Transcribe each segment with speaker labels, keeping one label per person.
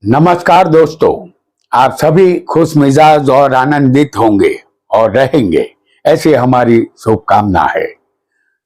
Speaker 1: नमस्कार दोस्तों, आप सभी खुश मिजाज और आनंदित होंगे और रहेंगे, ऐसी हमारी शुभकामना है।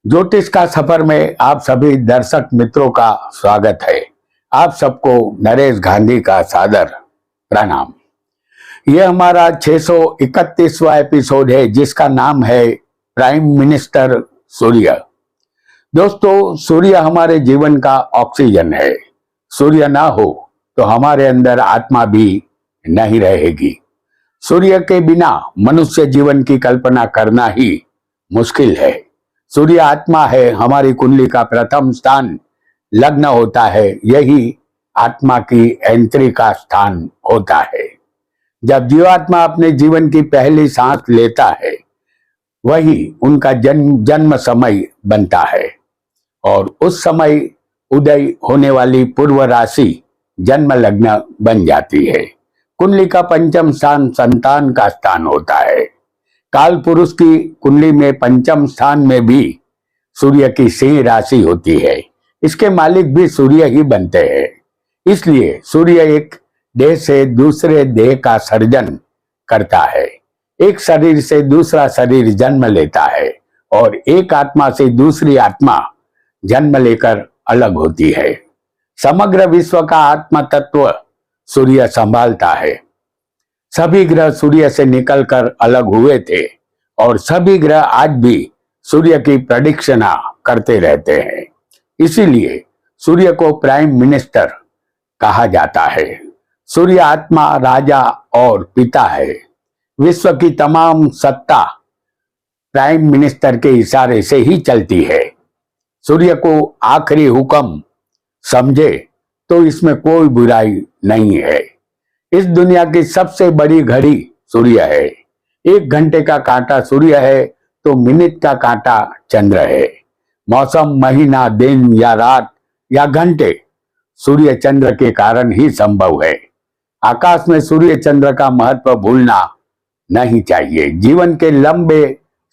Speaker 1: ज्योतिष का सफर में आप सभी दर्शक मित्रों का स्वागत है। आप सबको नरेश गांधी का सादर प्रणाम। यह हमारा 631वां एपिसोड है जिसका नाम है प्राइम मिनिस्टर सूर्य। दोस्तों, सूर्य हमारे जीवन का ऑक्सीजन है। सूर्य ना हो तो हमारे अंदर आत्मा भी नहीं रहेगी। सूर्य के बिना मनुष्य जीवन की कल्पना करना ही मुश्किल है। सूर्य आत्मा है, हमारी कुंडली का प्रथम स्थान लग्न होता है। यही आत्मा की एंट्री का स्थान होता है। जब जीवात्मा अपने जीवन की पहली सांस लेता है, वही उनका जन्म समय बनता है और उस समय उदय होने वाली पूर्व राशि जन्म लग्न बन जाती है। कुंडली का पंचम स्थान संतान का स्थान होता है। काल पुरुष की कुंडली में पंचम स्थान में भी सूर्य की सिंह राशि होती है। इसके मालिक भी सूर्य ही बनते हैं। इसलिए सूर्य एक देह से दूसरे देह का सर्जन करता है। एक शरीर से दूसरा शरीर जन्म लेता है और एक आत्मा से दूसरी आत्मा जन्म लेकर अलग होती है। समग्र विश्व का आत्मा तत्व सूर्य संभालता है। सभी ग्रह सूर्य से निकलकर अलग हुए थे और सभी ग्रह आज भी सूर्य की प्रदक्षिणा करते रहते हैं। इसीलिए सूर्य को प्राइम मिनिस्टर कहा जाता है। सूर्य आत्मा, राजा और पिता है। विश्व की तमाम सत्ता प्राइम मिनिस्टर के इशारे से ही चलती है। सूर्य को आखिरी हुक्म समझे तो इसमें कोई बुराई नहीं है। इस दुनिया की सबसे बड़ी घड़ी सूर्य है। 1 घंटे का कांटा सूर्य है तो मिनट का कांटा चंद्र है। मौसम, महीना, दिन या रात या घंटे सूर्य चंद्र के कारण ही संभव है। आकाश में सूर्य चंद्र का महत्व भूलना नहीं चाहिए। जीवन के लंबे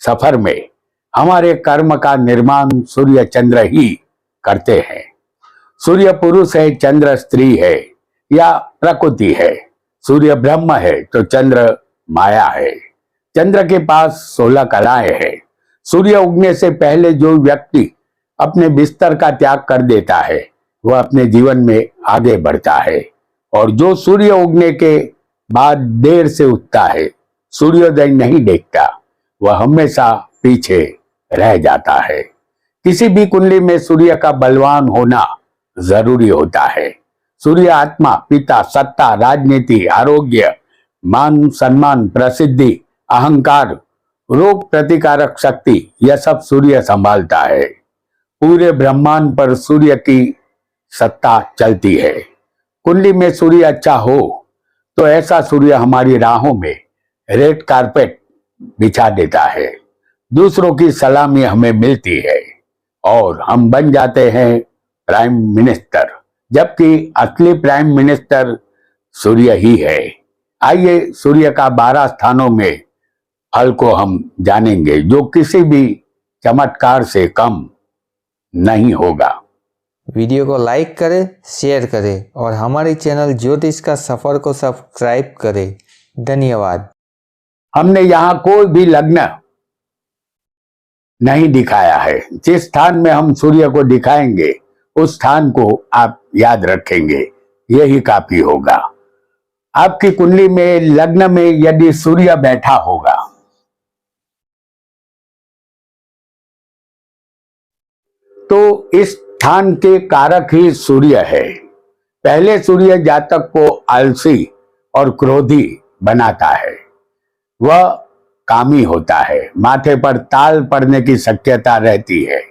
Speaker 1: सफर में हमारे कर्म का निर्माण सूर्य चंद्र ही करते हैं। सूर्य पुरुष है, चंद्र स्त्री है या प्रकृति है। सूर्य ब्रह्म है तो चंद्र माया है। चंद्र के पास 16 कलाएं हैं। सूर्य उगने से पहले जो व्यक्ति अपने बिस्तर का त्याग कर देता है वह अपने जीवन में आगे बढ़ता है, और जो सूर्य उगने के बाद देर से उठता है, सूर्योदय नहीं देखता, वह हमेशा पीछे रह जाता है। किसी भी कुंडली में सूर्य का बलवान होना जरूरी होता है। सूर्य आत्मा, पिता, सत्ता, राजनीति, आरोग्य, मान सम्मान, प्रसिद्धि, अहंकार, रोग प्रतिकारक शक्ति, यह सब सूर्य संभालता है। पूरे ब्रह्मांड पर सूर्य की सत्ता चलती है। कुंडली में सूर्य अच्छा हो तो ऐसा सूर्य हमारी राहों में रेड कारपेट बिछा देता है। दूसरों की सलामी हमें मिलती है और हम बन जाते हैं प्राइम मिनिस्टर, जबकि असली प्राइम मिनिस्टर सूर्य ही है। आइए सूर्य का 12 स्थानों में फल को हम जानेंगे जो किसी भी चमत्कार से कम नहीं होगा।
Speaker 2: वीडियो को लाइक करें, शेयर करें और हमारे चैनल ज्योतिष का सफर को सब्सक्राइब करें। धन्यवाद।
Speaker 1: हमने यहाँ कोई भी लग्न नहीं दिखाया है। जिस स्थान में हम सूर्य को दिखाएंगे उस स्थान को आप याद रखेंगे, यही काफी होगा। आपकी कुंडली में लग्न में यदि सूर्य बैठा होगा तो इस स्थान के कारक ही सूर्य है। पहले सूर्य जातक को आलसी और क्रोधी बनाता है। वह कामी होता है। माथे पर ताल पड़ने की शक्यता रहती है।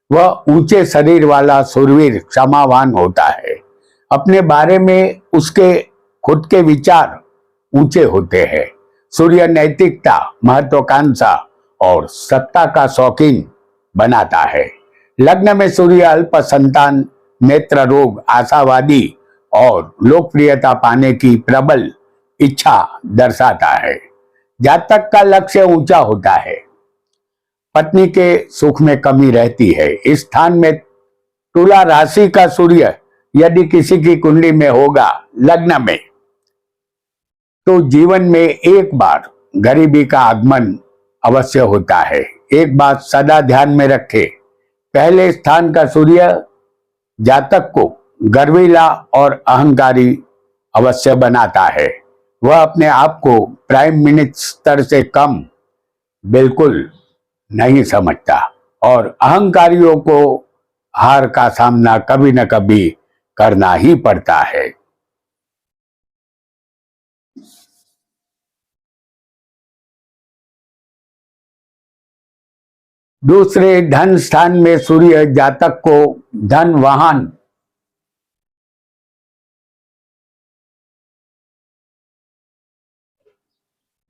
Speaker 1: वह ऊंचे शरीर वाला शूरवीर, क्षमावान होता है। अपने बारे में उसके खुद के विचार ऊंचे होते हैं। सूर्य नैतिकता, महत्वाकांक्षा और सत्ता का शौकीन बनाता है। लग्न में सूर्य अल्प संतान, नेत्र रोग, आशावादी और लोकप्रियता पाने की प्रबल इच्छा दर्शाता है। जातक का लक्ष्य ऊंचा होता है। पत्नी के सुख में कमी रहती है। इस स्थान में तुला राशि का सूर्य यदि किसी की कुंडली में होगा लग्न में, तो जीवन में एक बार गरीबी का आगमन अवश्य होता है। एक बात सदा ध्यान में रखे, पहले स्थान का सूर्य जातक को गर्वीला और अहंकारी अवश्य बनाता है। वह अपने आप को प्राइम मिनिस्टर से कम बिल्कुल नहीं समझता और अहंकारियों को हार का सामना कभी न कभी करना ही पड़ता है। दूसरे धन स्थान में सूर्य जातक को धन वाहन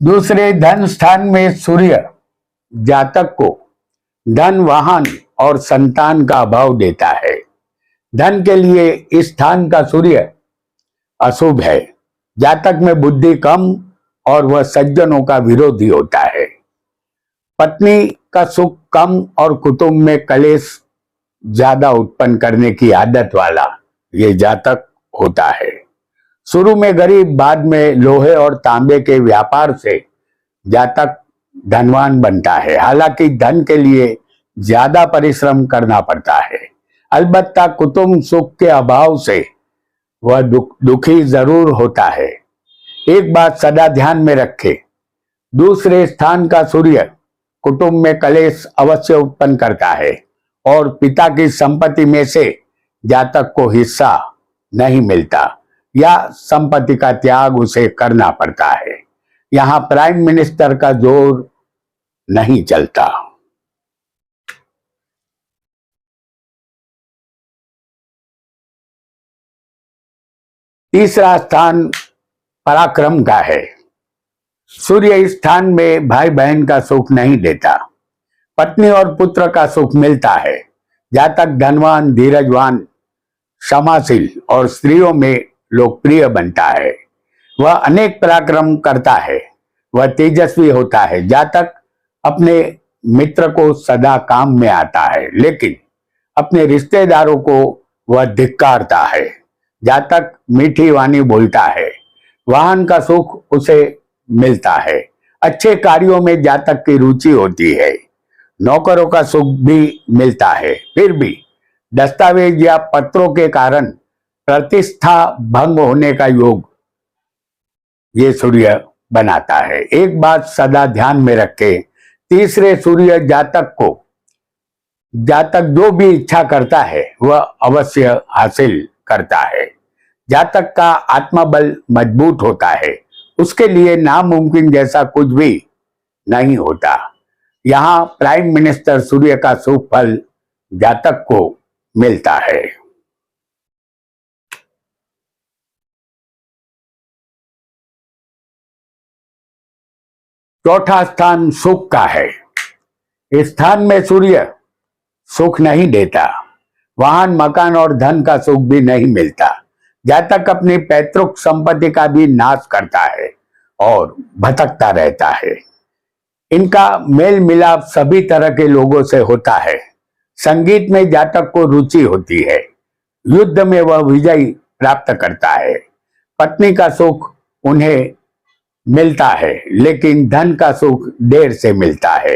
Speaker 1: दूसरे धन स्थान में सूर्य जातक को धन वाहन और संतान का अभाव देता है। धन के लिए इस स्थान का सूर्य अशुभ है। जातक में बुद्धि कम और वह सज्जनों का विरोधी होता है। पत्नी का सुख कम और कुटुंब में कलेश ज्यादा उत्पन्न करने की आदत वाला ये जातक होता है। शुरू में गरीब, बाद में लोहे और तांबे के व्यापार से जातक धनवान बनता है। हालांकि धन के लिए ज्यादा परिश्रम करना पड़ता है। अलबत्ता कुटुंब सुख के अभाव से वह दुखी जरूर होता है। एक बात सदा ध्यान में रखे, दूसरे स्थान का सूर्य कुटुंब में कलेश अवश्य उत्पन्न करता है और पिता की संपत्ति में से जातक को हिस्सा नहीं मिलता या संपत्ति का त्याग उसे करना पड़ता है। यहाँ प्राइम मिनिस्टर का जोर नहीं चलता। तीसरा स्थान पराक्रम का है। सूर्य इस स्थान में भाई बहन का सुख नहीं देता, पत्नी और पुत्र का सुख मिलता है। जातक धनवान, धीरजवान, क्षमाशील और स्त्रियों में लोकप्रिय बनता है। वह अनेक पराक्रम करता है, वह तेजस्वी होता है। जातक अपने मित्र को सदा काम में आता है, लेकिन अपने रिश्तेदारों को वह धिक्कारता है। जातक मीठी वाणी बोलता है, वाहन का सुख उसे मिलता है। अच्छे कार्यों में जातक की रुचि होती है। नौकरों का सुख भी मिलता है। फिर भी दस्तावेज या पत्रों के कारण प्रतिष्ठा भंग होने का योग ये सूर्य बनाता है। एक बात सदा ध्यान में रखे, तीसरे सूर्य जातक जो भी इच्छा करता है वह अवश्य हासिल करता है। जातक का आत्मबल मजबूत होता है, उसके लिए नामुमकिन जैसा कुछ भी नहीं होता। यहाँ प्राइम मिनिस्टर सूर्य का शुभ फल जातक को मिलता है। चौथा स्थान सुख का है। इस स्थान में सूर्य सुख नहीं देता, वाहन, मकान और धन का सुख भी नहीं मिलता। जातक अपनी पैतृक संपत्ति का भी नाश करता है और भटकता रहता है। इनका मेल मिलाप सभी तरह के लोगों से होता है। संगीत में जातक को रुचि होती है, युद्ध में वह विजय प्राप्त करता है। पत्नी का सुख उन्हें मिलता है, लेकिन धन का सुख देर से मिलता है।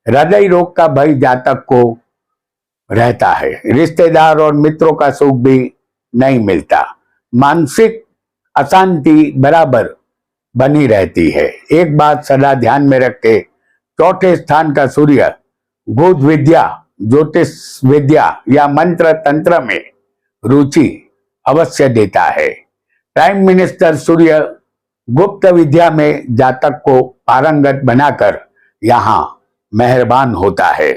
Speaker 1: हृदय रोग का भय जातक को रहता है। रिश्तेदार और मित्रों का सुख भी नहीं मिलता। मानसिक अशांति बराबर बनी रहती है। एक बात सदा ध्यान में रखे, चौथे स्थान का सूर्य भूत विद्या, ज्योतिष विद्या या मंत्र तंत्र में रुचि अवश्य देता है। प्राइम मिनिस्टर सूर्य गुप्त विद्या में जातक को पारंगत बनाकर यहाँ मेहरबान होता है।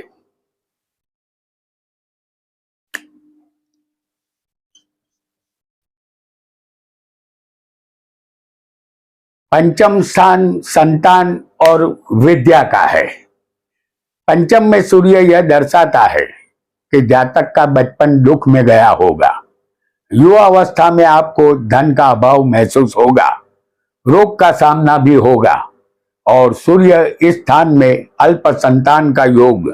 Speaker 1: पंचम स्थान संतान और विद्या का है। पंचम में सूर्य यह दर्शाता है कि जातक का बचपन दुख में गया होगा। युवा अवस्था में आपको धन का अभाव महसूस होगा, रोग का सामना भी होगा और सूर्य इस स्थान में अल्प संतान का योग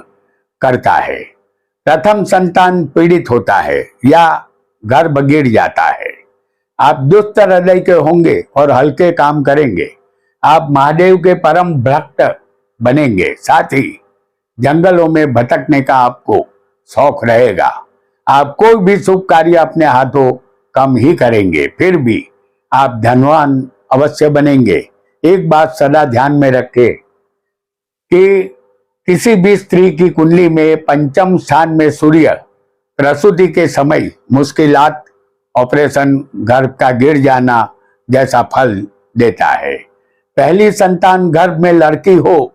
Speaker 1: करता है। प्रथम संतान पीड़ित होता है या घर बिगड़ जाता है। आप दुष्ट हृदय के होंगे और हल्के काम करेंगे। आप महादेव के परम भक्त बनेंगे। साथ ही जंगलों में भटकने का आपको शौक रहेगा। आप कोई भी शुभ कार्य अपने हाथों कम ही करेंगे, फिर भी आप धनवान अवश्य बनेंगे। एक बात सदा ध्यान में रखें कि किसी भी स्त्री की कुंडली में पंचम स्थान में सूर्य प्रसूति के समय मुश्किलात, ऑपरेशन, घर का गिर जाना जैसा फल देता है। पहली संतान गर्भ में लड़की हो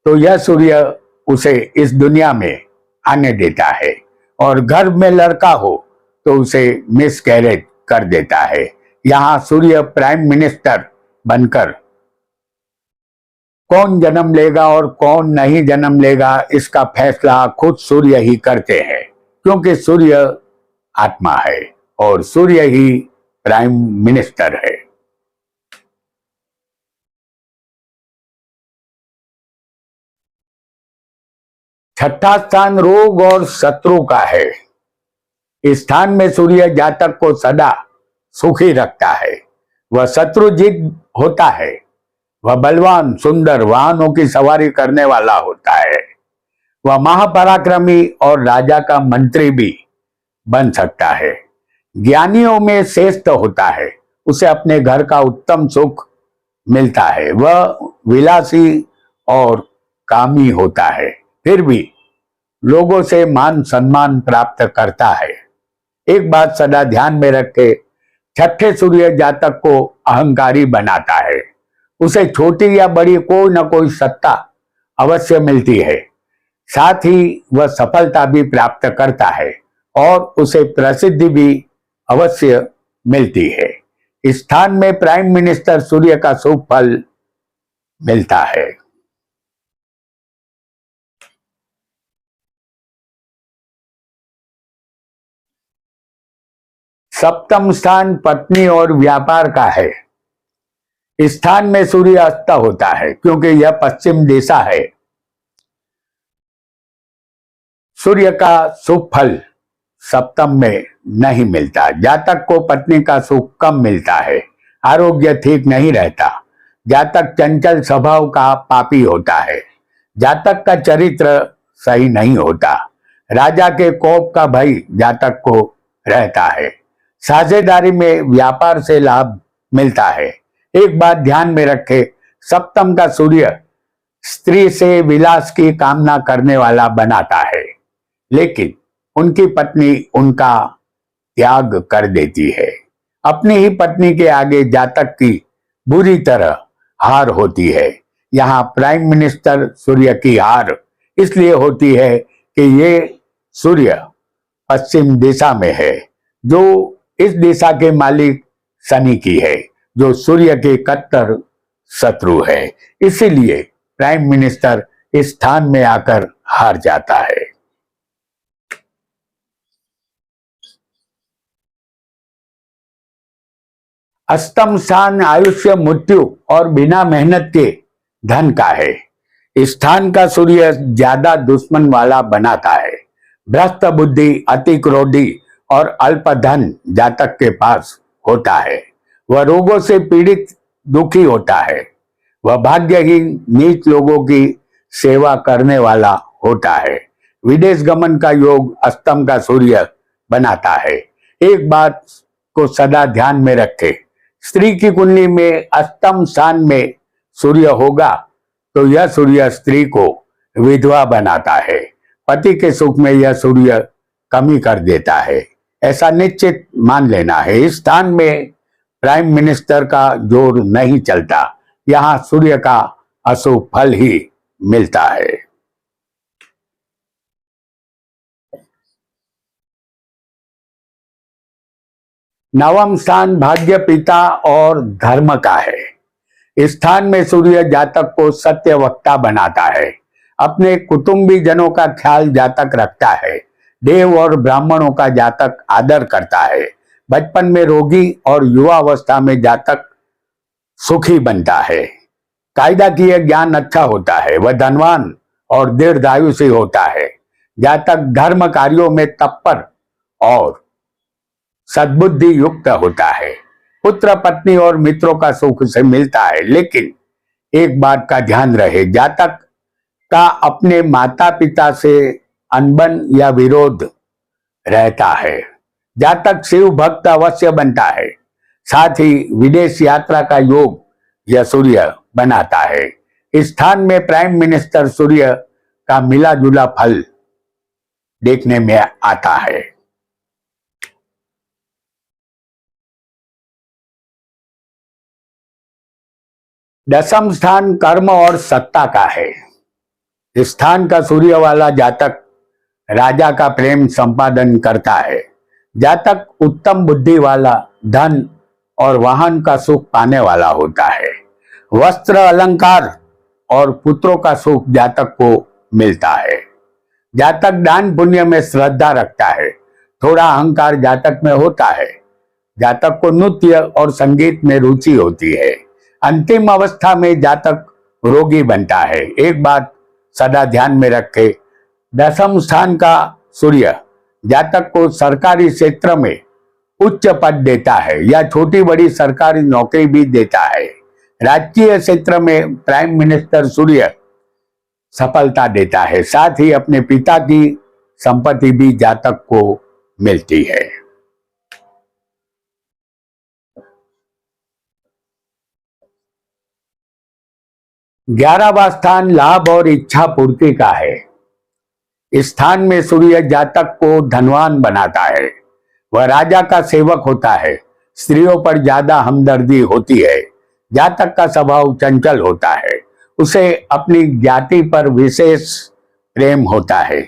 Speaker 1: तो यह सूर्य उसे इस दुनिया में आने देता है, और गर्भ में लड़का हो तो उसे मिसकैरेज कर देता है। यहाँ सूर्य प्राइम मिनिस्टर बनकर कौन जन्म लेगा और कौन नहीं जन्म लेगा, इसका फैसला खुद सूर्य ही करते हैं, क्योंकि सूर्य आत्मा है और सूर्य ही प्राइम मिनिस्टर है। छठा स्थान रोग और शत्रु का है। इस स्थान में सूर्य जातक को सदा सुखी रखता है। वह शत्रुजीत होता है। वह बलवान, सुंदर, वाहनों की सवारी करने वाला होता है। वह महापराक्रमी और राजा का मंत्री भी बन सकता है। ज्ञानियों में श्रेष्ठ होता है। उसे अपने घर का उत्तम सुख मिलता है। वह विलासी और कामी होता है, फिर भी लोगों से मान सम्मान प्राप्त करता है। एक बात सदा ध्यान में रखे, छठे सूर्य जातक को अहंकारी बनाता है। उसे छोटी या बड़ी कोई न कोई सत्ता अवश्य मिलती है। साथ ही वह सफलता भी प्राप्त करता है और उसे प्रसिद्धि भी अवश्य मिलती है। इस स्थान में प्राइम मिनिस्टर सूर्य का शुभ फल मिलता है। सप्तम स्थान पत्नी और व्यापार का है। इस स्थान में सूर्य अस्त होता है, क्योंकि यह पश्चिम दिशा है। सूर्य का शुभ फल सप्तम में नहीं मिलता। जातक को पत्नी का सुख कम मिलता है। आरोग्य ठीक नहीं रहता। जातक चंचल स्वभाव का पापी होता है। जातक का चरित्र सही नहीं होता। राजा के कोप का भय जातक को रहता है। साझेदारी में व्यापार से लाभ मिलता है। एक बात ध्यान में रखे, सप्तम का सूर्य स्त्री से विलास की कामना करने वाला बनाता है, लेकिन उनकी पत्नी उनका त्याग कर देती है। अपनी ही पत्नी के आगे जातक की बुरी तरह हार होती है। यहाँ प्राइम मिनिस्टर सूर्य की हार इसलिए होती है कि ये सूर्य पश्चिम दिशा में है, जो इस दिशा के मालिक शनि की है, जो सूर्य के कट्टर शत्रु है। इसीलिए प्राइम मिनिस्टर इस स्थान में आकर हार जाता है। अष्टम स्थान आयुष्य, मृत्यु और बिना मेहनत के धन का है। इस स्थान का सूर्य ज्यादा दुश्मन वाला बनाता है। भ्रष्ट बुद्धि, अति क्रोधी और अल्प धन जातक के पास होता है। वह रोगों से पीड़ित दुखी होता है। वह भाग्यहीन नीच लोगों की सेवा करने वाला होता है। विदेश गमन का योग अष्टम का सूर्य बनाता है। एक बात को सदा ध्यान में रखे, स्त्री की कुंडली में अष्टम स्थान में सूर्य होगा तो यह सूर्य स्त्री को विधवा बनाता है। पति के सुख में यह सूर्य कमी कर देता है, ऐसा निश्चित मान लेना है। इस स्थान में प्राइम मिनिस्टर का जोर नहीं चलता। यहाँ सूर्य का अशुभ फल ही मिलता है। नवम स्थान भाग्य, पिता और धर्म का है। इस स्थान में सूर्य जातक को सत्य वक्ता बनाता है। अपने कुटुंबी जनों का ख्याल जातक रखता है। देव और ब्राह्मणों का जातक आदर करता है। बचपन में रोगी और युवा अवस्था में जातक सुखी बनता है। कायदा की यह ज्ञान अच्छा होता है। वह धनवान और दीर्घायुषी होता है। जातक धर्म कार्यों में तत्पर और सद्बुद्धि युक्त होता है। पुत्र पत्नी और मित्रों का सुख उसे मिलता है, लेकिन एक बात का ध्यान रहे, जातक का अपने माता पिता से अनबन या विरोध रहता है। जातक शिव भक्त अवश्य बनता है। साथ ही विदेश यात्रा का योग यह सूर्य बनाता है। इस स्थान में प्राइम मिनिस्टर सूर्य का मिला जुला फल देखने में आता है। दसम स्थान कर्म और सत्ता का है। इस स्थान का सूर्य वाला जातक राजा का प्रेम संपादन करता है। जातक उत्तम बुद्धि वाला, धन और वाहन का सुख पाने वाला होता है। वस्त्र, अलंकार और पुत्रों का सुख जातक को मिलता है। जातक दान पुण्य में श्रद्धा रखता है। थोड़ा अहंकार जातक में होता है। जातक को नृत्य और संगीत में रुचि होती है। अंतिम अवस्था में जातक रोगी बनता है। एक बात सदा ध्यान में रखे, दसम स्थान का सूर्य जातक को सरकारी क्षेत्र में उच्च पद देता है या छोटी बड़ी सरकारी नौकरी भी देता है। राजकीय क्षेत्र में प्राइम मिनिस्टर सूर्य सफलता देता है। साथ ही अपने पिता की संपत्ति भी जातक को मिलती है। ग्यारहवां स्थान लाभ और इच्छा पूर्ति का है। इस स्थान में सूर्य जातक को धनवान बनाता है। वह राजा का सेवक होता है। स्त्रियों पर ज्यादा हमदर्दी होती है। जातक का स्वभाव चंचल होता है। उसे अपनी जाति पर विशेष प्रेम होता है।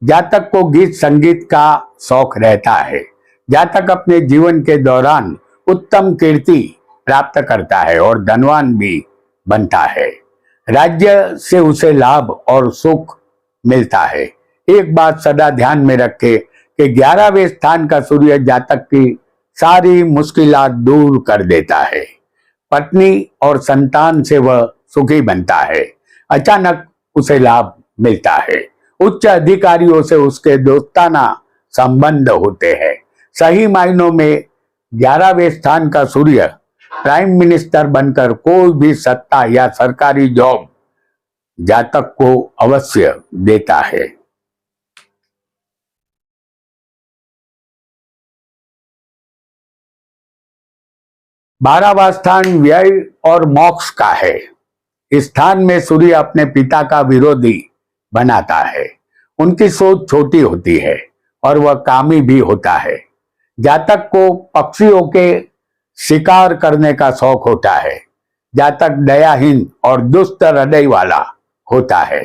Speaker 1: जातक को गीत संगीत का शौक रहता है। जातक अपने जीवन के दौरान उत्तम कीर्ति प्राप्त करता है और धनवान भी बनता है। राज्य से उसे लाभ और सुख मिलता है। एक बात सदा ध्यान में रखे कि 11वें स्थान का सूर्य जातक की सारी मुश्किलात दूर कर देता है। पत्नी और संतान से वह सुखी बनता है। अचानक उसे लाभ मिलता है। उच्च अधिकारियों से उसके दोस्ताना संबंध होते हैं। सही मायनों में 11वें स्थान का सूर्य प्राइम मिनिस्टर बनकर कोई भी सत्ता या सरकारी जॉब जातक को अवश्य देता है। 12वां स्थान व्यय और मोक्ष का है। इस स्थान में सूर्य अपने पिता का विरोधी बनाता है। उनकी सोच छोटी होती है और वह कामी भी होता है। जातक को पक्षियों के शिकार करने का शौक होता है। जातक दयाहीन और दुष्ट हृदय वाला होता है।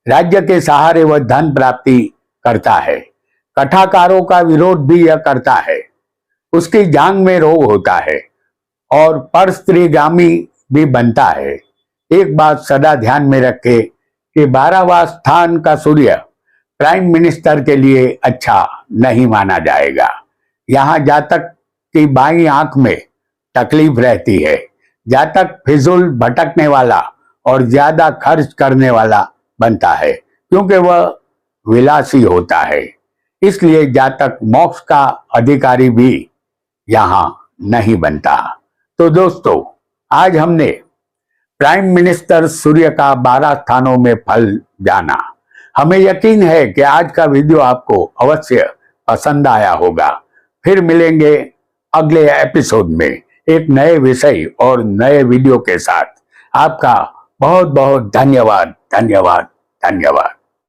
Speaker 1: राज्य के सहारे वह धन प्राप्ति करता है। कथाकारों का विरोध भी यह करता है। उसकी जांग में रोग होता है और पर स्त्रीगामी भी बनता है। एक बात सदा ध्यान में रखे कि 12वां स्थान का सूर्य प्राइम मिनिस्टर के लिए अच्छा नहीं माना जाएगा। यहाँ जातक की बाईं आंख में तकलीफ रहती है। जातक फिजूल भटकने वाला और ज्यादा खर्च करने वाला बनता है, क्योंकि वह विलासी होता है। इसलिए जातक मोक्ष का अधिकारी भी यहाँ नहीं बनता। तो दोस्तों, आज हमने प्राइम मिनिस्टर सूर्य का 12 स्थानों में फल जाना। हमें यकीन है कि आज का वीडियो आपको अवश्य पसंद आया होगा। फिर मिलेंगे अगले एपिसोड में एक नए विषय और नए वीडियो के साथ। आपका बहुत बहुत धन्यवाद, धन्यवाद, धन्यवाद।